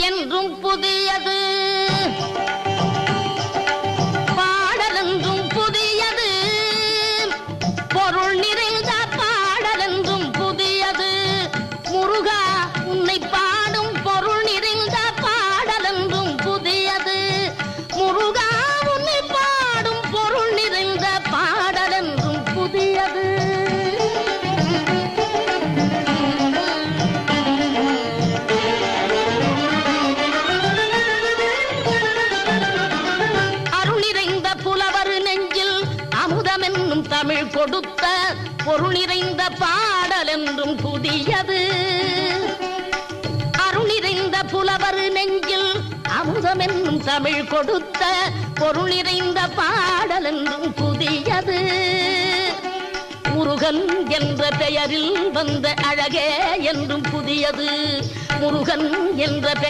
என்றும் புதியது, பாடலென்றும் புதியது, பொருள் நிறைந்த பாடலென்றும் புதியது. முருகா உன்னை பாடும் பொருள் நிறைந்த பாடலென்றும் புதியது. முருகா உன்னை பாடும் பொருள் நிறைந்த பாடலென்றும் புதியது. தமிழ் கொடுத்த பொருள் நிறைந்த பாடல் என்றும் புதியது. அருள் நிறைந்த புலவர் நெஞ்சில் அமுதம் என்னும் தமிழ் கொடுத்த பொருள் நிறைந்த பாடல் என்றும் புதியது. முருகன் என்ற பெயரில் வந்த அழகே என்றும் புதியது. முருகன் என்ற